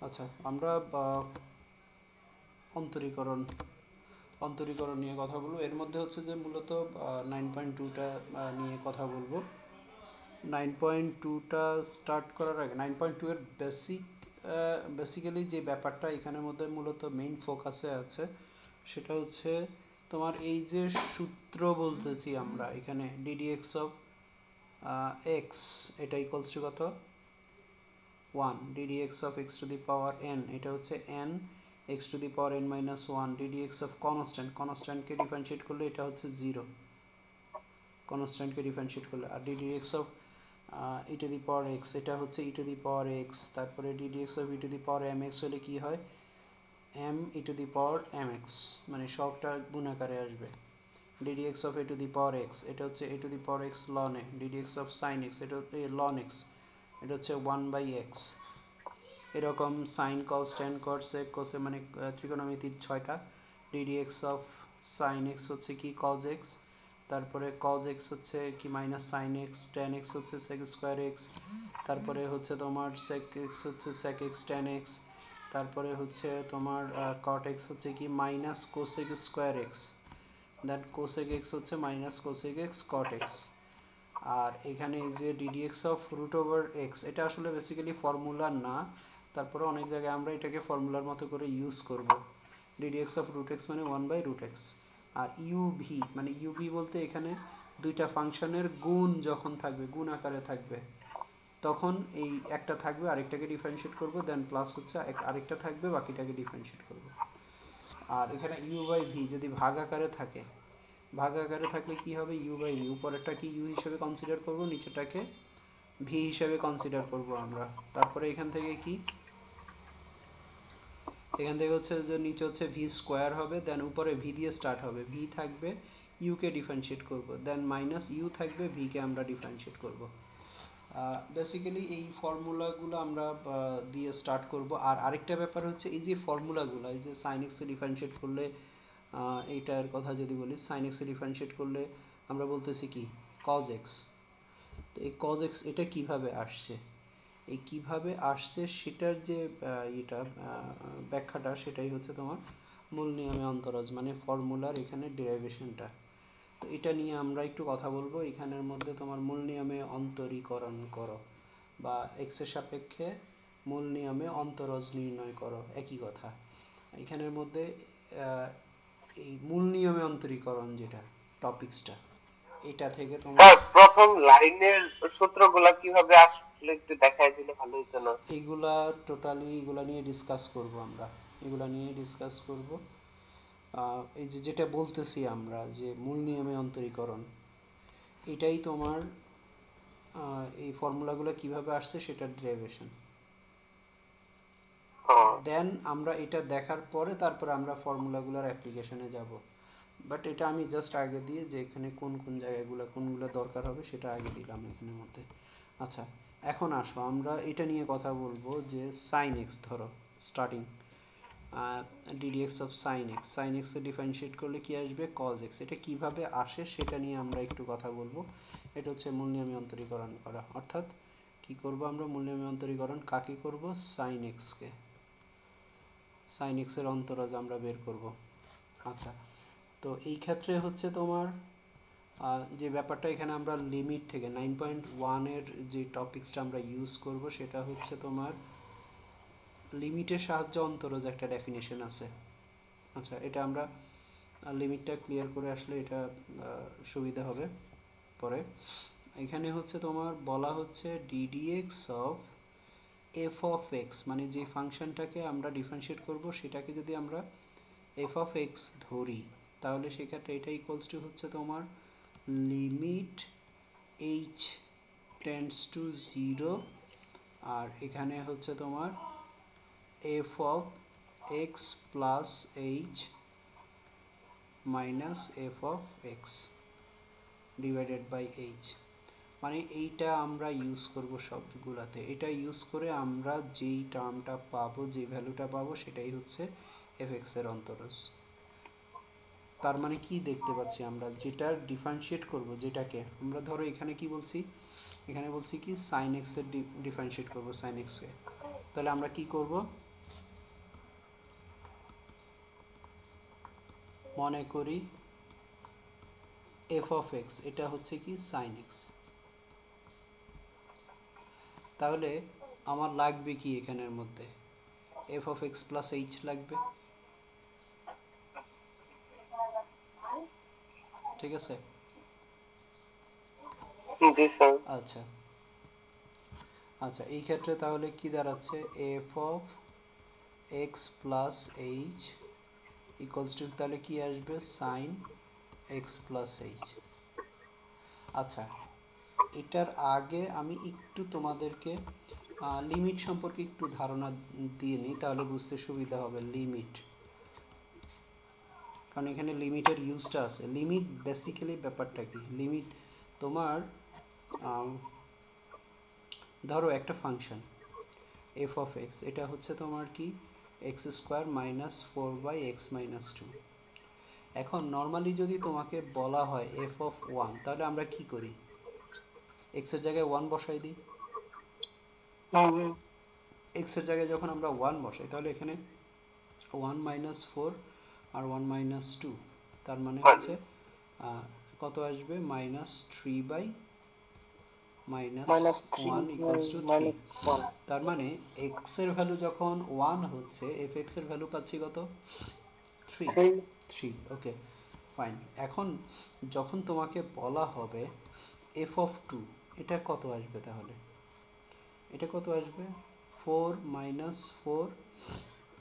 আচ্ছা, আমরা অন্তরীকরণ অন্তরীকরণ নিয়ে কথা বলবো। এর মধ্যে হচ্ছে যে মূলত 9.2টা নিয়ে কথা বলবো। 9.2টা স্টার্ট করার আগে 9.2 এর বেসিক্যালি যে ব্যাপারটা এখানের মধ্যে মূলত মেইন ফোকাসে আছে সেটা হচ্ছে তোমার এই যে সূত্র বলতেছি আমরা এখানে ddx অফ এক্স, এটা ইকুয়ালস টু কত, 1 ddx of x to the power n, এটা হচ্ছে n x to the power n minus 1 ddx of constant K differentiate করলে এটা হচ্ছে 0, constant কে ডিফারেন্সিয়েট করলে। আর ddx of e to the power x, এটা হচ্ছে e to the power x, তারপরে ddx of e to the power mx হলে কি হয়, m e to the power mx, মানে সবটা গুণাকারে আসবে। ddx of a to the power x, এটা হচ্ছে a to the power x ln a, ddx of sin x, এটা হচ্ছে ln x, এটা হচ্ছে 1 by x। এরকম সাইন কস ট্যান কট সেক কোসে, মানে ত্রিকোণমিতির 6টা। ddx অফ সাইন এক্স হচ্ছে কি কজ এক্স, তারপরে কজ এক্স হচ্ছে কি minus sine x, tan x হচ্ছে সেক স্কোয়ার এক্স, তারপরে হচ্ছে তোমার সেক এক্স হচ্ছে সেক এক্স ট্যান এক্স, তারপরে হচ্ছে তোমার কট এক্স হচ্ছে কি minus cosec square x, then cosec x হচ্ছে minus cosec x cot x. আর এখানে এই যে ddx of root over x, এটা আসলে বেসিক্যালি ফর্মুলা না, তারপরে অনেক জায়গায় আমরা এটাকে ফর্মুলার মতো করে ইউজ করব। ddx অফ রুট এক্স মানে 1 বাই রুট এক্স। আর ইউভি মানে ইউভি বলতে এখানে দুইটা ফাংশনের গুণ যখন থাকবে, গুণ আকারে থাকবে, তখন এই একটা থাকবে আরেকটাকে ডিফারেন্সিয়েট করব, দেন প্লাস হচ্ছে আরেকটা থাকবে বাকিটাকে ডিফারেন্সিয়েট করব। আর এখানে ইউ বাই ভি যদি ভাগ আকারে থাকে, ভাগ আকারে থাকলে কি হবে, ইউ বাই ভি, উপরেরটাকে ইউ হিসেবে কনসিডার করব, নিচেরটাকে ভি হিসেবে কনসিডার করব আমরা। তারপরে এখান থেকে কি, এখান থেকে হচ্ছে যে নিচে হচ্ছে ভি স্কোয়ার হবে, দেন উপরে ভি দিয়ে স্টার্ট হবে, ভি থাকবে, ইউকে ডিফারেন্সিয়েট করব, দেন মাইনাস ইউ থাকবে, ভিকে আমরা ডিফারেন্সিয়েট করব। বেসিক্যালি এই ফর্মুলাগুলো আমরা দিয়ে স্টার্ট করব। আর আরেকটা ব্যাপার হচ্ছে এই যে ফর্মুলাগুলো, এই যে সাইন এক্সে ডিফারেন্সিয়েট করলে, এইটার কথা যদি বলি, সাইন এক্সে ডিফারেন্সিয়েট করলে আমরা বলতেছি কি কজ এক্স। তো এই কজ এক্স এটা কিভাবে আসছে, এই কিভাবে আসছে সেটার যে এটা ব্যাখ্যাটা, সেটাই হচ্ছে তোমার মূল নিয়মে অন্তরজ, মানে ফর্মুলার এখানে ডেরিভেশনটা। তো এটা নিয়ে আমরা একটু কথা বলবো। এখানের মধ্যে তোমার মূল নিয়মে অন্তরীকরণ করো বা এক্সের সাপেক্ষে মূল নিয়মে অন্তরজ নির্ণয় করো, একই কথা। এখানের মধ্যে এই মূল নিয়মে অন্তরীকরণ যেটা টপিকসটা, এটা থেকে তোমার প্রথম লাইনের সূত্রগুলা কিভাবে আসলে একটু দেখাই দিলে ভালো হতো না? এইগুলা টোটালি এগুলা নিয়ে ডিসকাস করব আমরা, এগুলা নিয়ে ডিসকাস করব। এই যে যেটা বলতেছি আমরা যে মূল নিয়মে অন্তরীকরণ, এটাই তোমার এই ফর্মুলাগুলো কিভাবে আসছে সেটার ডেরিভেশন। দেন আমরা এটা দেখার পরে তারপর আমরা ফর্মুলাগুলোর অ্যাপ্লিকেশনে যাব। বাট এটা আমি জাস্ট আগে দিয়ে যে এখানে কোন কোন জায়গাগুলো কোনগুলো দরকার হবে সেটা আগে দিলাম এখানের মধ্যে। আচ্ছা, এখন আসো আমরা এটা নিয়ে কথা বলবো যে সাইন এক্স ধরো স্টার্টিং, ddx অফ সাইন এক্সে ডিফারেন্সিয়েট করলে কি আসবে, কজ এক্স। এটা কিভাবে আসে সেটা নিয়ে আমরা একটু কথা বলবো। এটা হচ্ছে মূল নিয়মে অন্তরীকরণ করা, অর্থাৎ কি করব আমরা, মূল নিয়মে অন্তরীকরণ কাকে করব, সাইন এক্সকে, সাইন এক্সের অন্তরাজ আমরা বের করব। আচ্ছা, তো এই ক্ষেত্রে হচ্ছে তোমার যে ব্যাপারটা এখানে আমরা লিমিট থেকে 9.1-এর যে টপিকসটা আমরা ইউজ করব সেটা হচ্ছে তোমার লিমিটের সাহায্যে অন্তরজ একটা ডেফিনেশন আছে। আচ্ছা, এটা আমরা লিমিটটা ক্লিয়ার করে আসলে এটা সুবিধা হবে পরে। এখানে হচ্ছে তোমার বলা হচ্ছে ddx of F of x, মানে যে ফাংশনটাকে আমরা ডিফারেন্সিয়েট করব সেটাকে যদি আমরা এফ অফ এক্স ধরি, তাহলে সেক্ষেত্রে এটা ইকুয়ালস টু হচ্ছে তোমার limit h tends to zero, আর এখানে হচ্ছে তোমার f of x plus H minus f of x divided by h. মানে এইটা আমরা ইউজ করব সবগুলাতে। এটা ইউজ করে আমরা যেই টার্মটা পাবো, যে ভ্যালুটা পাবো, সেটাই হচ্ছে এফ এক্স এর অন্তরজ। তার মানে কি দেখতে পাচ্ছি আমরা, যেটার ডিফারেন্সিয়েট করব, যেটাকে আমরা ধরো এখানে কি বলছি, এখানে বলছি কি সাইন এক্স এর ডিফারেন্সিয়েট করব সাইন এক্সকে, তাহলে আমরা কি করব, মনে করি এফ অফ এক্স এটা হচ্ছে কি সাইন এক্স, তাহলে আমার লাগবে কি এখানের মধ্যে F of x plus h লাগবে, ঠিক আছে? জি স্যার। আচ্ছা আচ্ছা, এই ক্ষেত্রে তাহলে কি দাঁড়াচ্ছে F of x plus H equals two তাহলে কি আসবে সাইন এক্স প্লাস এইচ। আচ্ছা, এটার আগে আমি একটু তোমাদেরকে লিমিট সম্পর্কে একটু ধারণা দিয়ে নিই, তাহলে বুঝতে সুবিধা হবে। লিমিট, কারণ এখানে লিমিটের ইউজটা আছে। লিমিট বেসিক্যালি ব্যাপারটা কি, লিমিট তোমার ধরো একটা ফাংশন এফ অফ এক্স, এটা হচ্ছে তোমার কি X square minus four by X minus two. এখন নর্মালি যদি তোমাকে বলা হয় এফ অফ ওয়ান, তাহলে আমরা কি করি, এক্সের জায়গায় ওয়ান বসাই দিই। এক্সের জায়গায় যখন আমরা ওয়ান বসাই, তাহলে এখানে ওয়ান মাইনাস ফোর আর ওয়ান মাইনাস টু, তার মানে হচ্ছে কত আসবে minus three by minus one equals to three. তার মানে এক্স এর ভ্যালু যখন ওয়ান হচ্ছে, এফ এক্স এর ভ্যালু পাচ্ছি কত, থ্রি। Three, okay fine. এখন যখন তোমাকে বলা হবে এফ অফ টু, এটা কত আসবে, তাহলে এটা কত আসবে four minus four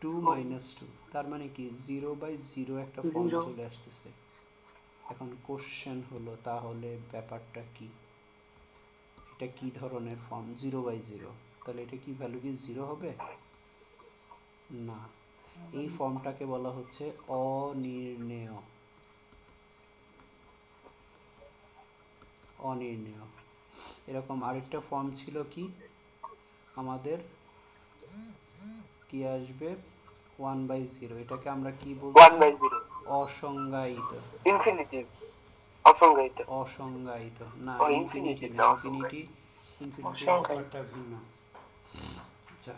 two minus two, তার মানে কি জিরো বাই জিরো একটা ফর্ম চলে আসতেছে। এখন কোশ্চেন হলো তাহলে ব্যাপারটা কি, এটা কি ধরনের ফর্ম, জিরো বাই জিরো, তাহলে এটা কি ভ্যালু কি জিরো হবে না, এই ফর্মটাকে বলা হচ্ছে অনির্ণেয়। অনির্ণেয়। এরকম আরেকটা ফর্ম ছিল কি আমাদের, কি আসবে ওয়ান বাই জিরো, এটাকে আমরা কি বলছি অসংজ্ঞায়িত। ইনফিনিটিভ, অসংজ্ঞায়িত। অসংজ্ঞায়িত না, ও ইনফিনিটি না, ইনফিনিটি ইনফিনিটির ব্যাপারটা ভিন্ন। আচ্ছা,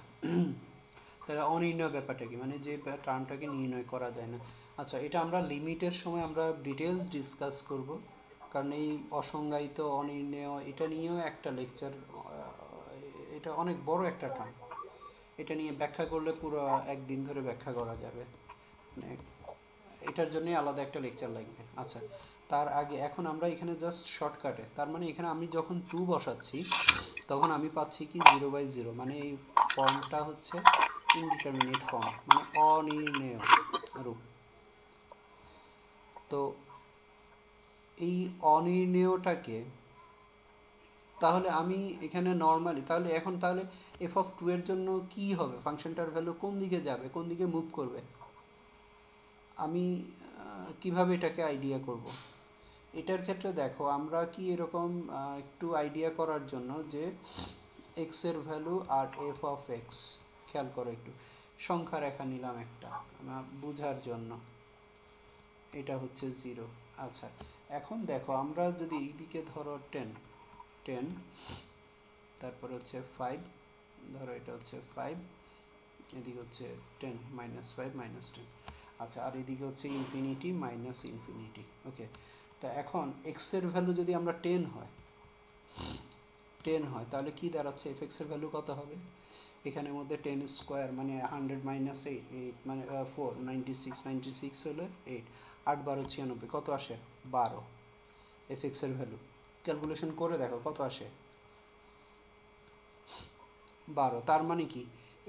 তাহলে অনির্ণয় ব্যাপারটা কি, মানে যে টার্মটাকে নির্ণয় করা যায় না। আচ্ছা, এটা আমরা লিমিটের সময় আমরা ডিটেলস ডিসকাস করব, কারণ এই অসংজ্ঞায়িত অনির্ণয় এটা নিয়েও একটা লেকচার, এটা অনেক বড় একটা টার্ম, এটা নিয়ে ব্যাখ্যা করলে পুরো একদিন ধরে ব্যাখ্যা করা যাবে, মানে এটার জন্যই আলাদা একটা লেকচার লাগবে। আচ্ছা, তার আগে এখন আমরা এখানে জাস্ট শর্টকাটে, তার মানে এখানে আমি যখন টু বসাচ্ছি তখন আমি পাচ্ছি কি জিরো বাই জিরো, মানে এই ফর্মটা হচ্ছে ইনডিটারমিনেট ফর্ম, মানে অনির্ণেয় রূপ। তো এই অনির্ণেয়টাকে তাহলে আমি এখানে নর্মালি তাহলে এখন তাহলে এফ অফ টু এর জন্য কি হবে, ফাংশনটার ভ্যালু কোন দিকে যাবে, কোন দিকে মুভ করবে, আমি কিভাবে এটাকে আইডিয়া করব। এটার ক্ষেত্রে দেখো আমরা কি এরকম একটু আইডিয়া করার জন্য যে এক্স এর ভ্যালু আর এফ অফ এক্স, খেয়াল করো একটু, সংখ্যা রেখা নিলাম একটা বোঝার জন্য, এটা হচ্ছে জিরো। আচ্ছা, এখন দেখো আমরা যদি এইদিকে ধরো টেন, টেন তারপরে হচ্ছে ফাইভ, ধরো এটা হচ্ছে ফাইভ, এদিকে হচ্ছে ten minus five minus ten. আচ্ছা, আর এদিকে হচ্ছে ইনফিনিটি মাইনাস ইনফিনিটি। ওকে, তা এখন এক্স এর ভ্যালু যদি আমরা টেন হয়, টেন হয় তাহলে কি দাঁড়াচ্ছে, এফ এক্স এর ভ্যালু কত হবে, এখানের মধ্যে টেন স্কোয়ার মানে হান্ড্রেড মাইনাস এইট, এইট মানে four, ninety six, ninety six হলে এইট, আট বারো ছিয়ানব্বই, কত আসে বারো, এফ এক্স এর ভ্যালু ক্যালকুলেশন করে দেখো কত আসে বারো। তার মানে কি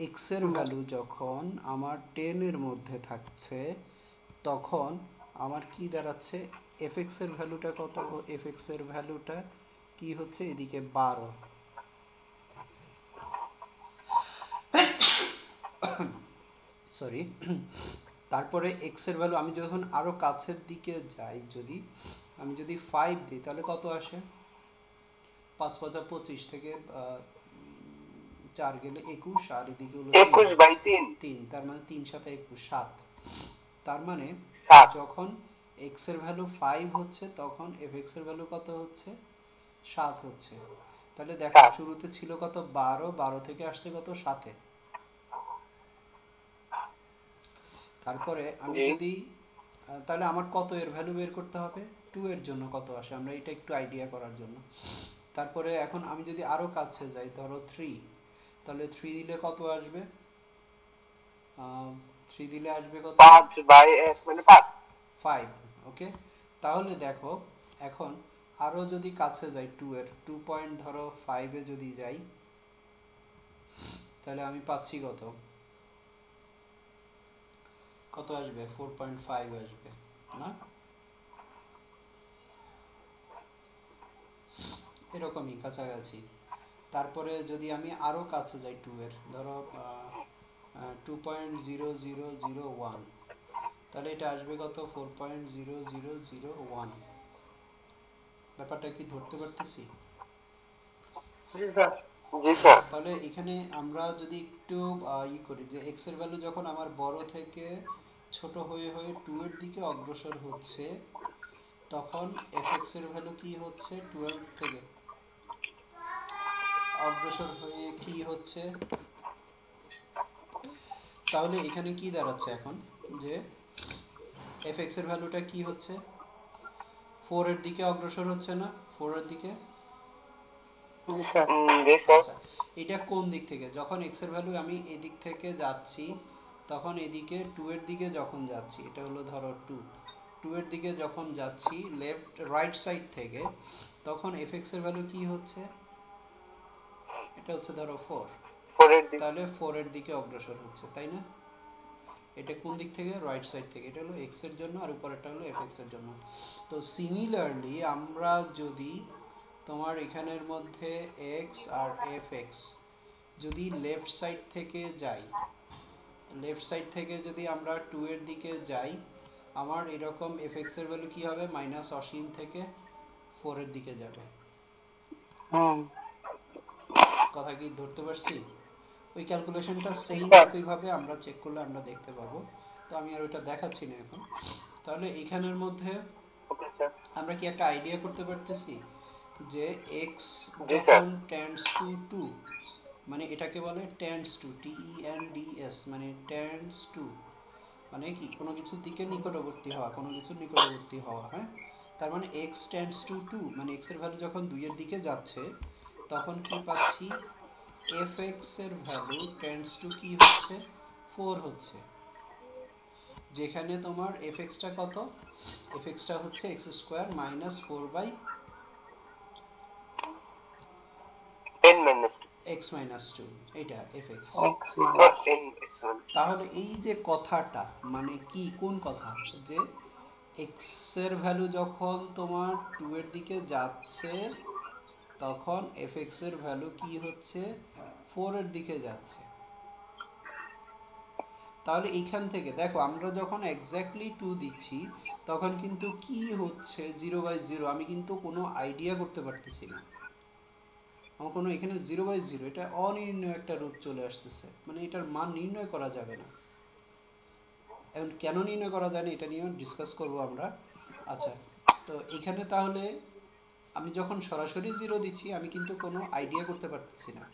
এক্স এর ভ্যালু যখন আমার টেনের মধ্যে থাকছে তখন আমার কি দাঁড়াচ্ছে, এফ এক্স এর ভ্যালুটা কত, এফ এক্স এর ভ্যালুটা কি হচ্ছে এদিকে বারো, সরি। তারপরে এক্স এর ভ্যালু আমি যখন আরো কাছের দিকে যাই, যদি আমি যদি ফাইভ দিই তাহলে কত আসে, পাঁচ পাঁচা পঁচিশ থেকে চার গেলে একুশ, আর এদিকে হলো একুশ বাই তিন, তিন, তার মানে তিন সাথে একুশ, সাত। তার মানে যখন এক্স এর ভ্যালু ফাইভ হচ্ছে তখন এফ এক্স এর ভ্যালু কত হচ্ছে, সাত হচ্ছে। তাহলে দেখো শুরুতে ছিল কত বারো, বারো থেকে আসছে কত সাতে। তারপরে আমি যদি তাহলে আমার কত এর ভ্যালু বের করতে হবে? 2 এর জন্য কত আসে আমরা এটা একটু আইডিয়া করার জন্য। তারপরে এখন আমি যদি আরো কাছে যাই, ধরো 3, তাহলে 3 দিলে কত আসবে? 3 দিলে আসবে কত? 5/1 মানে 5। 5। ওকে, তাহলে দেখো এখন আরো যদি কাছে যাই 2 এর, 2 পয়েন্ট ধরো 5 এ যদি যাই, তাহলে আমি পাচ্ছি কত? কত আসবে? 4.5 আসবে না? এরকমই কাছাকাছি। তারপরে যদি আমি আরো কাছে যাই 2 এর, ধরো 2.0001, তাহলে এটা আসবে কত? 4.0001। ব্যাপারটা কি ধরতে পারতেছি? জি স্যার। জি স্যার। তাহলে এখানে আমরা যদি একটু করি যে x এর ভ্যালু যখন আমার বড় থেকে ছোট হয়ে হয়ে 2 এর দিকে অগ্রসর হচ্ছে, তখন fx এর ভ্যালু কি হচ্ছে? 12 থেকে অগ্রসর হয়ে কি হচ্ছে? তাহলে এখানে কি দাঁড়াচ্ছে এখন, যে fx এর ভ্যালুটা কি হচ্ছে? 4 এর দিকে অগ্রসর হচ্ছে না? 4 এর দিকে। জি স্যার। জি স্যার। আচ্ছা, এটা কোন দিক থেকে? যখন x এর ভ্যালু আমি এদিক থেকে যাচ্ছি, তখন এদিকে 2 এর দিকে যখন যাচ্ছি, এটা হলো ধরো 2 এর দিকে যখন যাচ্ছি লেফট রাইট সাইড থেকে, তখন fx এর ভ্যালু কি হচ্ছে? এটা হচ্ছে ধরো 4, পরের দিক। তাহলে 4 এর দিকে অগ্রসর হচ্ছে, তাই না? এটা কোন দিক থেকে? রাইট সাইড থেকে। এটা হলো x এর জন্য, আর উপরেরটা হলো fx এর জন্য। তো সিমিলারলি আমরা যদি তোমার এখানের মধ্যে x আর fx যদি লেফট সাইড থেকে যাই, লেফট সাইড থেকে যদি আমরা 2 এর দিকে যাই, আমার এরকম fx এর ভ্যালু কি হবে? মাইনাস অসীম থেকে 4 এর দিকে যাবে। হুম। কথা কি ধরতে পারছি? ওই ক্যালকুলেশনটা সেম স্যার। একইভাবে আমরা চেক করলে আমরা দেখতে পাবো। তো আমি আর ওইটা দেখাচ্ছি না এখন। তাহলে এখানের মধ্যে ওকে স্যার। আমরা কি একটা আইডিয়া করতে পারতেছি যে x জি স্যার। যখন টেন্ডস টু 2, মানে এটাকে বলে টেন্ডস টু, TENDS, মানে টেন্ডস টু মানে কি কোনো কিছুর দিকে নিকটবর্তী হওয়া, কোনো কিছুর নিকটবর্তী হওয়া, হ্যাঁ? তার মানে x টেন্ডস টু 2, মানে x এর ভ্যালু যখন 2 এর দিকে যাচ্ছে, তখন কি পাচ্ছি? fx এর ভ্যালু টেন্ডস টু কি হচ্ছে? 4 হচ্ছে। যেখানে তোমার fx টা কত? fx টা হচ্ছে x square minus 4 by 10 minus 2। x minus 2, এটা fx। X minus 10। তাহলে এই যে কথাটা মানে কি, কোন কথা? যে x এর ভ্যালু যখন তোমার 2 এর দিকে যাচ্ছে, তখন fx এর ভ্যালু কি হচ্ছে? 4 এর দিকে যাচ্ছে। তাহলে এইখান থেকে দেখো আমরা যখন এক্স্যাক্টলি 2 দিচ্ছি, তখন কিন্তু কি হচ্ছে 0/0 আমি কিন্তু কোনো আইডিয়া করতে পারতেছি না। আমার কোনো এখানে 0/0, এটা অনির্ণয় একটা রূপ চলে আসতেছে, মানে এটার মান নির্ণয় করা যাবে না। এখন কেন নির্ণয় করা যায় না এটা নিয়েও ডিসকাস করব আমরা। আচ্ছা, তো এখানে তাহলে আমি যখন সরাসরি 0 দিচ্ছি, আমি কিন্তু কোনো আইডিয়া করতে পারতেছি না।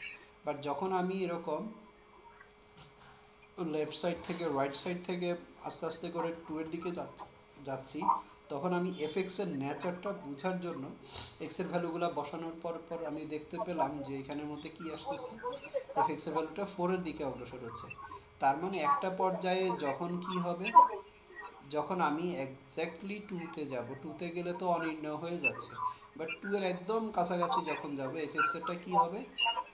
বাট যখন আমি এরকম লেফট সাইড থেকে রাইট সাইড থেকে আস্তে আস্তে করে 2 এর দিকে যাচ্ছি, তখন আমি fx এর নেচারটা বোঝার জন্য x এর ভ্যালুগুলো বসানোর পর পর আমি দেখতে পেলাম যে এখানের মধ্যে কি আসতেছে? fx এর ভ্যালুটা 4 এর দিকে অগ্রসর হচ্ছে। তার মানে একটা পর্যায়ে যখন কি হবে, যখন আমি এক্স্যাক্টলি 2 তে যাব, 2 তে গেলে তো অনির্ণয় হয়ে যাচ্ছে, বাট 2 এর একদম কাছাকাছি যখন যাবে, fx এরটা কি হবে?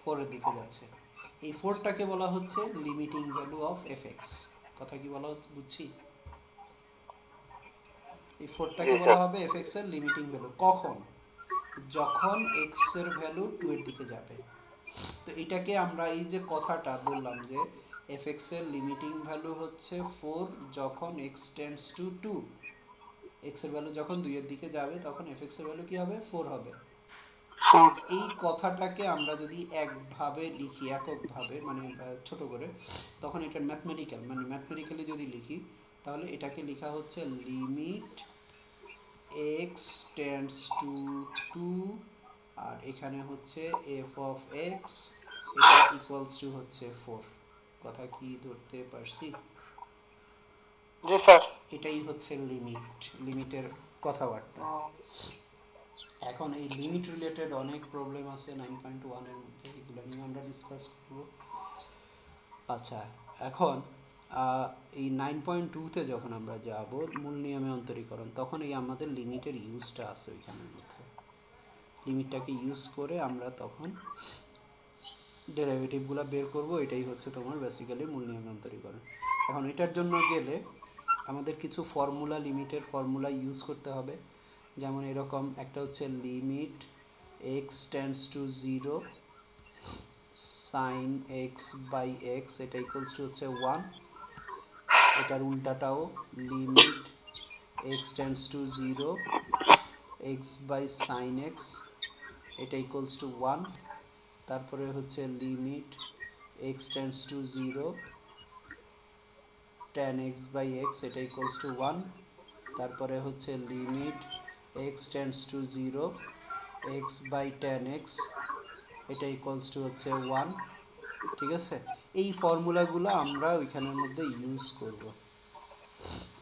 4 এর দিকে যাচ্ছে। এই 4 টাকে বলা হচ্ছে লিমিটিং ভ্যালু অফ fx। কথা কি বলা বুঝছি? এই 4 জি টাকে বলা স্যার। হবে fx এর লিমিটিং ভ্যালু। কখন? যখন x এর ভ্যালু 2 এর দিকে যাবে। তো এটাকে আমরা এই যে কথাটা বললাম যে fx এর লিমিটিং ভ্যালু হচ্ছে 4 যখন x টেন্ডস টু 2, x এর ভ্যালু যখন 2 এর দিকে যাবে, তখন fx এর ভ্যালু কি হবে? 4 হবে। এই কথাটাকে আমরা যদি একভাবে লিখি, এককভাবে মানে ছোট করে, তখন এটা ম্যাথমেটিক্যাল, মানে ম্যাথমেটিক্যালি যদি লিখি, তাহলে এটাকে লেখা হচ্ছে লিমিট x টেন্ডস টু 2, আর এখানে হচ্ছে f অফ x, এটা ইকুয়ালস টু হচ্ছে 4। কথা কি ধরতে পারছি? জি স্যার। এটাই হচ্ছে লিমিটের কথাবার্তা। এখন এই লিমিট রিলেটেড অনেক প্রবলেম আছে 9.1 এর মধ্যে, এগুলো নিয়ে আমরা ডিসকাস করব। আচ্ছা, এখন এই 9.2-তে যখন আমরা যাব মূল নিয়মে অন্তরীকরণ, তখন এই আমাদের লিমিটের ইউজটা আছে ওইখানের মধ্যে। লিমিটটাকে ইউজ করে আমরা তখন ডেরিভেটিভগুলো বের করব। এটাই হচ্ছে তোমার বেসিক্যালি মূল নিয়মে অন্তরীকরণ। এখন এটার জন্য গেলে আমাদের কিছু ফর্মুলা, লিমিটের ফর্মুলা ইউজ করতে হবে। যেমন এরকম একটা হচ্ছে limit x tends to zero sine x by x, এটা ইকুয়ালস টু হচ্ছে 1। এটার উল্টাটাও limit x tends to zero x by sine x, এটা ইকুয়ালস টু 1। তারপরে হচ্ছে limit x tends to zero tan x by x, এটা equals to 1। তারপরে হচ্ছে limit x tends to zero x by tan x, এটা equals to হচ্ছে 1। ঠিক আছে, এই ফর্মুলাগুলো আমরা ওইখানের মধ্যে ইউজ করব,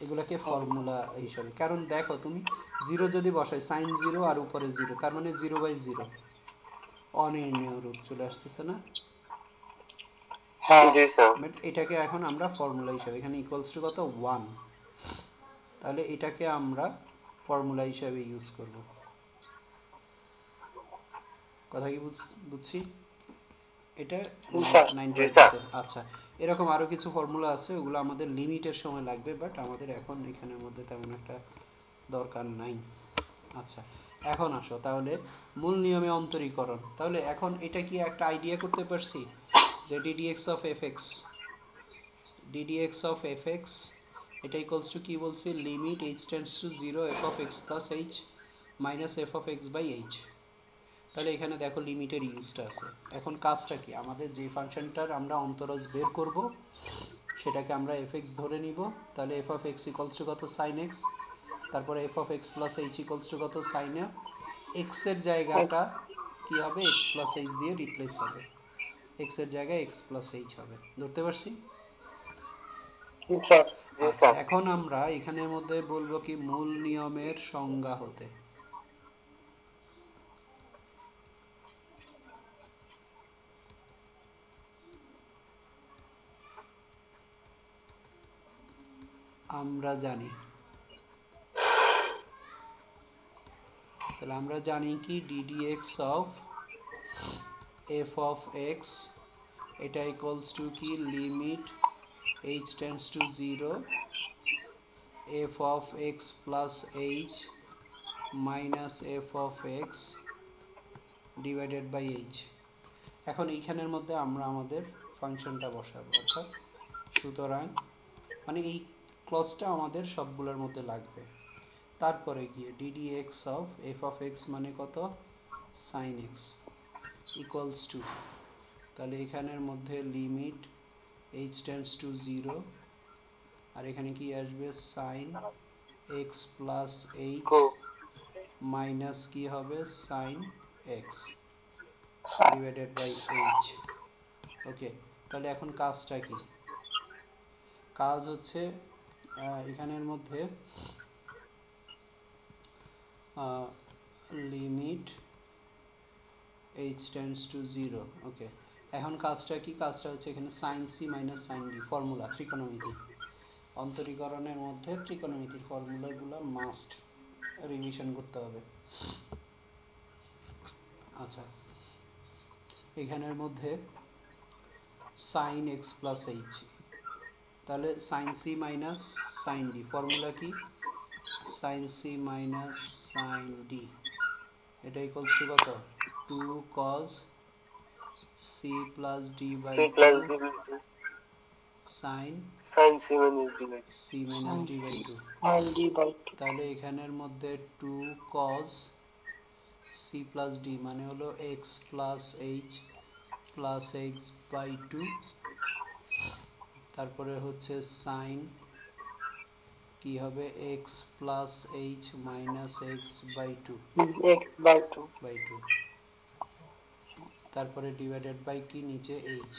এগুলাকে ফর্মুলা হিসাবে। কারণ দেখো তুমি জিরো যদি বসাই সাইন জিরো আর উপরে জিরো, তার মানে জিরো বাই জিরো, অনির্ণেয় রূপ চলে আসতেছে না? হ্যাঁ জি স্যার। বাট এটাকে এখন আমরা ফর্মুলা হিসাবে, এখানে ইকুয়ালস টু কত 1, তাহলে এটাকে আমরা ফর্মুলা হিসাবে ইউজ করব। কথা কি বুঝছি? এটা 9.2-তে। আচ্ছা, এরকম আরও কিছু ফর্মুলা আছে, ওগুলো আমাদের লিমিটের সময় লাগবে, বাট আমাদের এখন এখানের মধ্যে তেমন একটা দরকার নাই। আচ্ছা, এখন আসো তাহলে মূল নিয়মে অন্তরীকরণ। তাহলে এখন এটা কি একটা আইডিয়া করতে পারছি যে ddx of fx, ddx of fx এটা ইকুয়ালস টু কি বলছি, limit h tends to 0 f of x plus h minus f of x by h। তাহলে এখানে দেখো লিমিটের ইউজটা আছে। এখন কাজটা কি, আমাদের যে ফাংশনটার আমরা অন্তরজ বের করব সেটাকে আমরা fx ধরে নিব। তাহলে f of x equals to কত, সাইন x। তারপরে f of x plus h equals to কত, সাইন a। x এর জায়গাটা কি হবে, x প্লাস h দিয়ে রিপ্লেস হবে, x এর জায়গায় x প্লাস h হবে। ধরতে পারছি? আচ্ছা, এখন আমরা এখানের মধ্যে বলবো কি মূল নিয়মের সংজ্ঞা হতে। আমরা জানি, তাহলে আমরা জানি কি ddx of f of x এটা ইকুয়ালস টু কি limit h tends to 0 f of x plus h minus f of x divided by h। এখন এইখানের মধ্যে আমরা আমাদের ফাংশনটা বসাবো, অর্থাৎ সুতরাং মানে এই ক্লজটা আমাদের সবগুলোর মধ্যে লাগবে। তারপরে গিয়ে ddx of f of x মানে কত, সাইন x ইকুয়ালস টু, তাহলে এখানের মধ্যে লিমিট h টেন্ডস টু 0 আর এখানে কি আসবে sine x plus h minus কি হবে sine x divided by h। Okay, তাহলে এখন কাজটা কি, কাজ হচ্ছে এখানের মধ্যে limit h tends to 0। Okay, এখন কাজটা কি, কাজটা হচ্ছে এখানে sine c minus sine d, formula ত্রিকোণমিতি, অন্তরীকরণের মধ্যে ত্রিকোণমিতির ফর্মুলাগুলো মাস্ট রিভিশন করতে হবে। আচ্ছা, এখানের মধ্যে সাইন এক্স প্লাস এইচ, তাহলে sine c minus sine d, formula কি, sine c minus sine d, এটা ইকুয়ালস টু কত, 2 cos c plus d by 2 sine c minus d by 2। তাহলে এখানের মধ্যে 2 cos সি প্লাস ডি মানে হলো X plus H plus x by 2, তারপরে হচ্ছে সাইন কি হবে X plus H minus X by 2, তারপরে ডিভাইডেড বাই কি নিচে H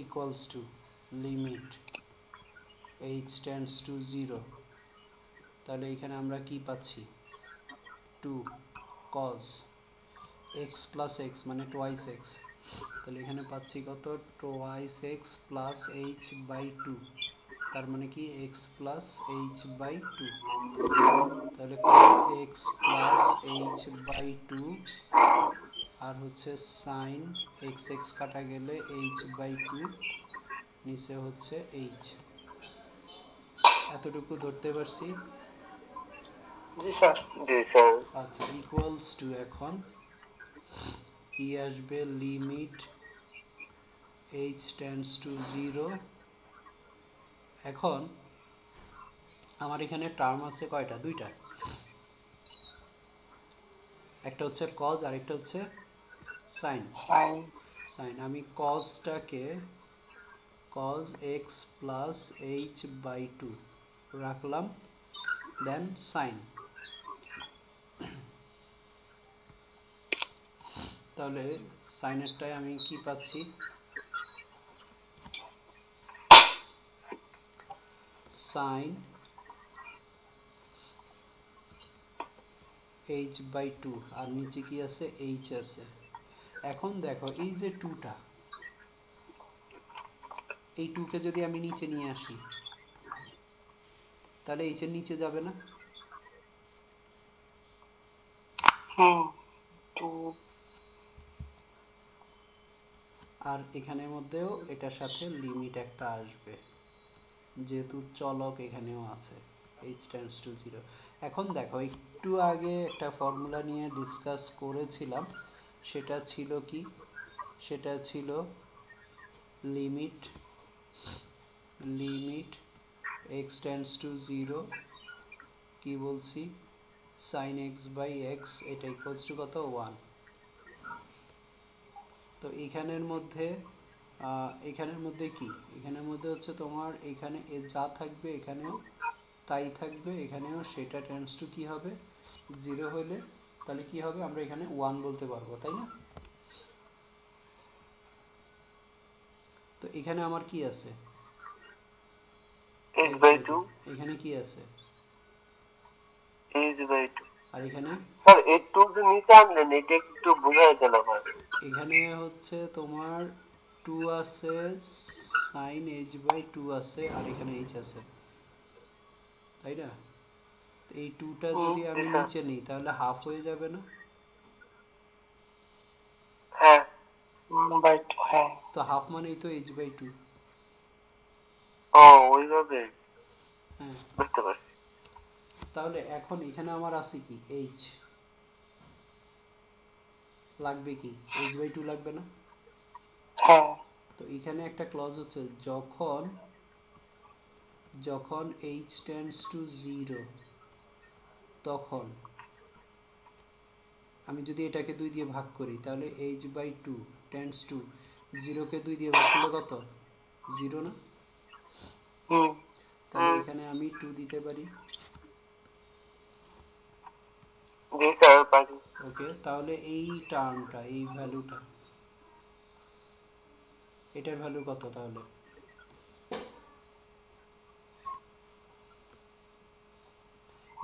equals to limit h tends to 0, তাহলে এখানে আমরা কি পাচ্ছি 2 cos x প্লাস x মানে টোয়াইস x, তাহলে এখানে পাচ্ছি কত twice x plus h by 2, তার মানে কি x প্লাস h বাই 2, তাহলে cos x plus h by 2 আর হচ্ছে সাইন এক্স এক্স কাটা গেলে h বাই 2, নিচে হচ্ছে h। এতটুকু ধরতে পারছি? জি স্যার। জি স্যার। আচ্ছা, ইকুয়ালস টু এখন কি আসবে, লিমিট h টেন্ডস টু 0। এখন আমার এখানে টার্ম আছে কয়টা, দুইটা, একটা হচ্ছে cos আর একটা হচ্ছে sin। সাইন আমি cosটাকে cos x plus h by 2 রাখলাম, দেন sin, তাহলে সাইনেরটায় আমি কি পাচ্ছি, sin h বাই 2 আর নিচে কি আছে h আছে। এখন দেখো এই যে 2টা, এই 2কে যদি আমি নিচে নিয়ে আসি তাহলে h এর নিচে যাবে না? টু আর এখানের মধ্যেও এটার সাথে লিমিট একটা আসবে, যেহেতু চলক এখানেও আছে h টেন্ডস টু 0। এখন দেখো একটু আগে একটা ফর্মুলা নিয়ে ডিসকাস করেছিলাম, সেটা ছিল কি, সেটা ছিল লিমিট x টেন্ডস টু 0, কি বলছি sin x বাই x, এটা ইকুয়ালস টু কত 1। তো এখানের মধ্যে কি, এখানের মধ্যে হচ্ছে তোমার এখানে যা থাকবে এখানেও তাই থাকবে, এখানেও সেটা টেন্ডস টু কি হবে 0 হলে, তাহলে কি হবে আমরা এখানে 1 বলতে পারবো, তাই না? তো এখানে আমার কি আছে h বাই 2, এখানে কি আছে h বাই 2। আর এখানে স্যার একটু যে নিচে আনলেন এটা একটু বোঝাই গেল আমার। এখানে হচ্ছে তোমার 2 আছে, sin h বাই 2 আছে আর এখানে h আছে, তাই না? তো এই 2টা যদি জি আমি স্যার। নিচে নিই তাহলে হাফ হয়ে যাবে না? হ্যাঁ 1/2 হ্যাঁ। তো হাফ মানেই তো h বাই 2। ও ওইভাবে হ্যাঁ, বুঝতে পারছি। তাহলে এখন এখানে আমার আছে কি h, লাগবে কি h বাই 2 লাগবে না? হ্যাঁ তো এখানে একটা ক্লজ হচ্ছে যখন h টেন্ডস টু 0, তখন আমি যদি এটাকে 2 দিয়ে ভাগ করি তাহলে h বাই 2 টেন্ডস টু 0 কে 2 দিয়ে ভাগ করলে কত 0 না? তাহলে এখানে আমি 2 দিতে পারি। জি স্যার পারি। ওকে, তাহলে এই টার্মটা, এই ভ্যালুটা, এটার ভ্যালু কত তাহলে?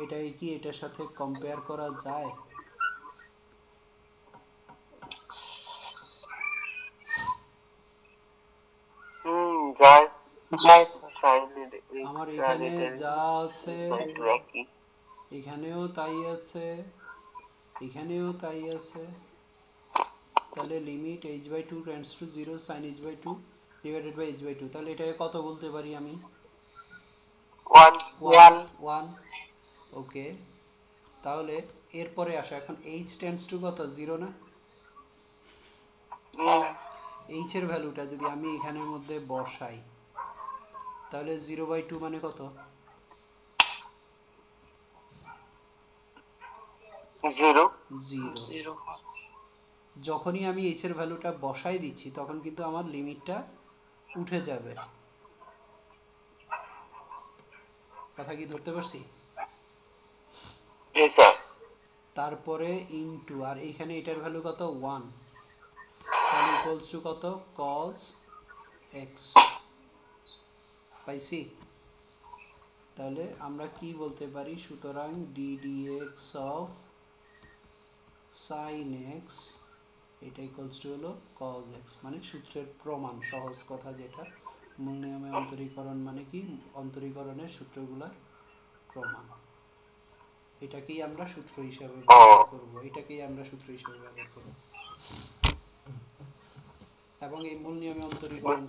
এটাই কি এটার সাথে কম্পেয়ার করা যায়? যায়। যায় স্যার। আমার এখানে যা আছে এখানেও তাই আছে, এখানেও তাই আছে, তাহলে limit h by 2 tends to 0 sin h by 2 divided by h by 2, তাহলে এটাকে কত বলতে পারি আমি? 1। ওকে, তাহলে এরপরে আসা এখন h টেন্ডস টু কত 0 না? h এর ভ্যালুটা যদি আমি এখানের মধ্যে বসাই তাহলে 0/2 মানে কত? 0। যখনই আমি h এর ভ্যালুটা বসাই দিচ্ছি তখন কিন্তু আমার লিমিটটা উঠে যাবে, কথা কি ধরতে পারছি? তারপরে ইনটু, আর এখানে এটার ভ্যালু কত 1, তাহলে ইকুয়ালস টু কত cos x, পাইছি? তাহলে আমরা কি বলতে পারি, সুতরাং ddx অফ sin x এটা ইকুয়ালস টু হলো cos x, মানে সূত্রের প্রমাণ, সহজ কথা যেটা, মূল নিয়মে অন্তরীকরণ মানে কি, অন্তরীকরণের সূত্রগুলোর প্রমাণ। এটাকেই আমরা সূত্র হিসাবে ব্যবহার করব, এটাকেই আমরা সূত্র হিসাবে ব্যবহার করব। এবং এই মূল নিয়মে অন্তরীকরণ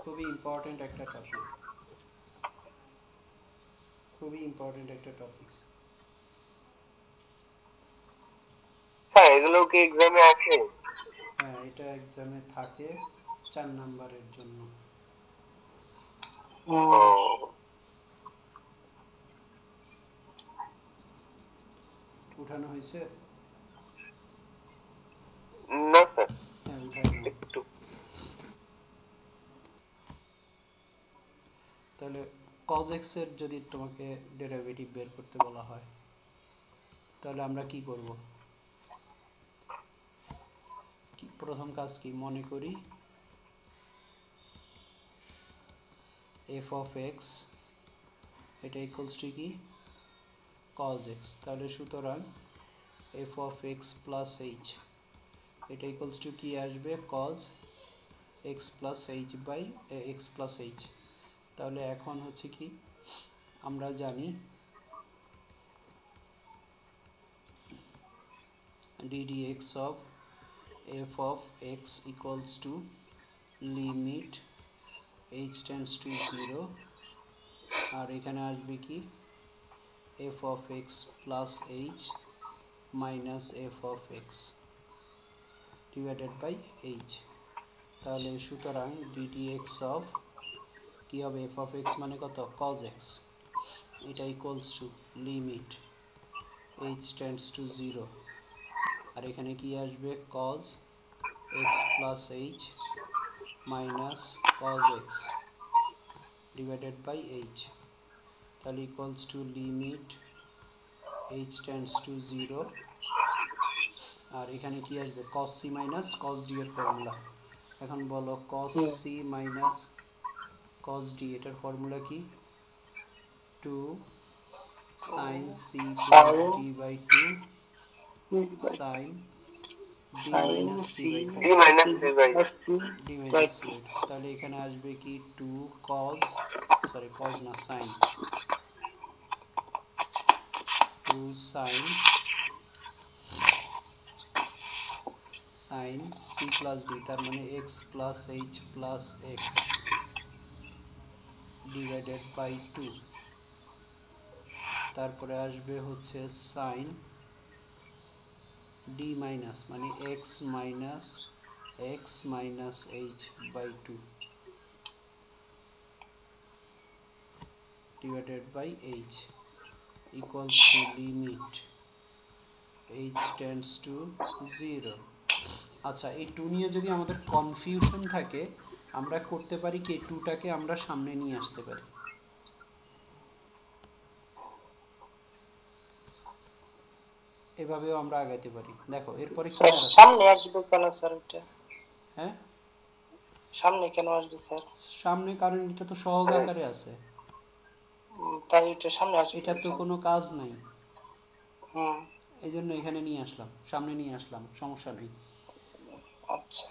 খুবই ইম্পর্টেন্ট একটা টপিক, খুবই ইম্পর্টেন্ট একটা টপিক। হ্যাঁ, এগুলো কি এক্সামে আসে? হ্যাঁ, এটা এক্সামে থাকে 4 নাম্বারের জন্য। উঠানো হয়েছে? না স্যার, হ্যাঁ, উঠাই নাও। একটু। তাহলে cos x এর যদি তোমাকে ডেরিভেটিভ বের করতে বলা হয়, তাহলে আমরা কি করব? প্রথম কাজ কি, মনে করি f of x এটা ইকুয়ালস টু কি, cos x। তাহলে সুতরাং f of x plus h এটা ইকুয়ালস টু কি আসবে, cos x plus h by x plus h। তাহলে এখন হচ্ছে কি, আমরা জানি ddx of f of x equals to limit h tends to 0, আর এখানে আসবে কি f of x plus h minus f of x divided by h। তাহলে সুতরাং ddx of কি হবে, f of x মানে কত, cos x, এটা equals to limit h tends to 0, আর এখানে কি আসবে, cos x plus h minus cos x divided by h। তাহলে equals to limit h tends to 0, আর এখানে কি আসবে, cos c minus cos d এর ফর্মুলা। এখন বলো cos c minus cos d এটার ফর্মুলা কি, 2 sin c plus d by 2 sin d minus c by 2 d minus c by 2। তাহলে এখানে আসবে কি 2 cos, সরি cos না sin, 2 sin c plus d, তার মানে x plus h plus x divided by 2। তারপরে আসবে হচ্ছে sin d minus মানে x minus x minus h by 2 divided by h equals to limit h tends to 0। আচ্ছা, এই 2 নিয়ে যদি আমাদের কনফিউশন থাকে, আমরা করতে পারি কি, 2টাকে আমরা সামনে নিয়ে আসতে পারি, এভাবেও আমরা আগাইতে পারি। দেখো এরপরে কি স্যার সামনে আসবে কেন স্যার এটা? হ্যাঁ, সামনে কেন আসবে স্যার? সামনে কারণ এটা তো সহগ আকারে আছে, তাই এটা সামনে আসবে, এটা তো কোনো কাজ নাই, হুম, এই জন্য এখানে নিয়ে আসলাম, সামনে নিয়ে আসলাম, সমস্যা নেই। আচ্ছা,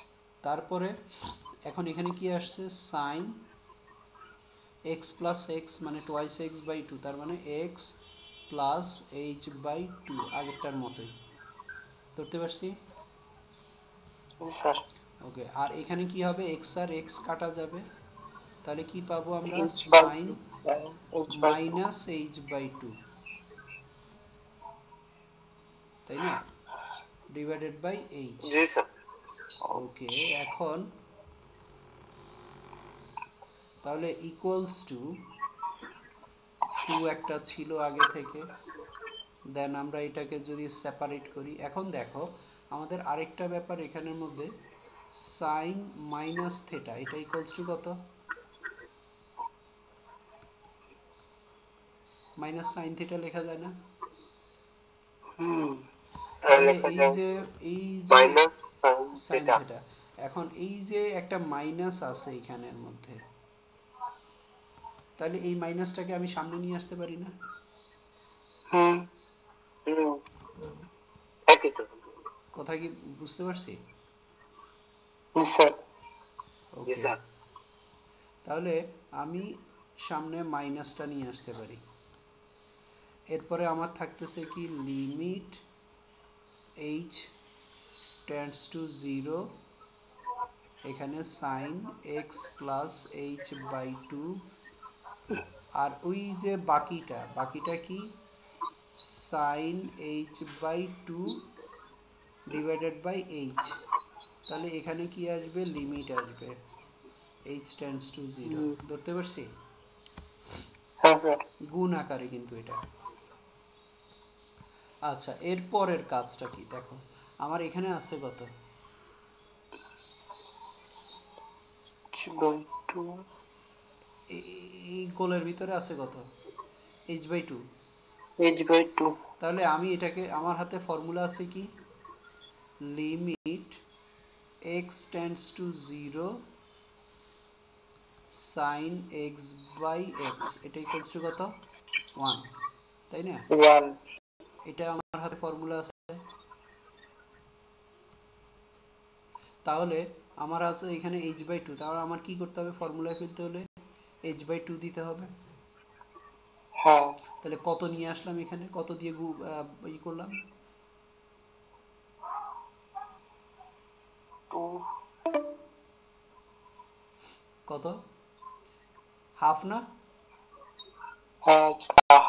তারপরে এখন এখানে কি আসছে, sin x plus x মানে twice x by 2, তার মানে x plus h by 2, আগেরটার মতোই, ধরতে পারছি? জি স্যার। ওকে, আর এখানে কি হবে, x আর x কাটা যাবে, তাহলে কি পাবো আমরা, h by sin 2 minus h by 2, তাই না, ডিভাইডেড বাই h। জি স্যার। ওকে, এখন তাহলে ইকুয়ালস টু 2 একটা ছিল আগে থেকে, দেন আমরা এটাকে যদি সেপারেট করি, এখন দেখো আমাদের আরেকটা ব্যাপার এখানের মধ্যে, সাইন মাইনাস থেটা এটা ইকুয়ালস টু কত, মাইনাস সাইন থিটা লেখা যায় না? তাহলে এই যে মাইনাস সাইন থিটা। থিটা, এখন এই যে একটা মাইনাস আছে এখানের মধ্যে, তাহলে এই মাইনাসটাকে আমি সামনে নিয়ে আসতে পারি না? হুম হুম, একই তো। কথা কি বুঝতে পারছি? জি স্যার জি ওকে, স্যার। তাহলে আমি সামনে মাইনাসটা নিয়ে আসতে পারি। এরপরে আমার থাকতেছে কি, limit h tends to zero, এখানে sine x plus h by two, আর ওই যে বাকিটা কি, sine h by two divided by h. তাহলে এখানে কি আসবে, লিমিট আসবে এইচ টেন্ডস টু জিরো। ধরতে পারছি? হ্যাঁ স্যার গুণ আকারে কিন্তু এটা। আচ্ছা, এরপরের কাজটা কি দেখো, আমার এখানে আছে কত, বাই টু এই গোলের ভিতরে আছে কত, H by two. H by two. তাহলে আমি এটাকে, আমার হাতে ফর্মুলা আছে কি, limit x tends to zero sine x by x, এটা ইকুয়ালস টু কত, 1, তাই না? 1। এটা আমার হাতে ফর্মুলা আছে। তাহলে আমার আছে এখানে এইচ বাই টু, তাহলে আমার কি করতে হবে, ফর্মুলায় ফেলতে হলে এইচ বাই টু দিতে হবে। হ্যাঁ তাহলে কত নিয়ে আসলাম এখানে, কত দিয়ে ই করলাম, 2। কত, হাফ না? হ্যাঁ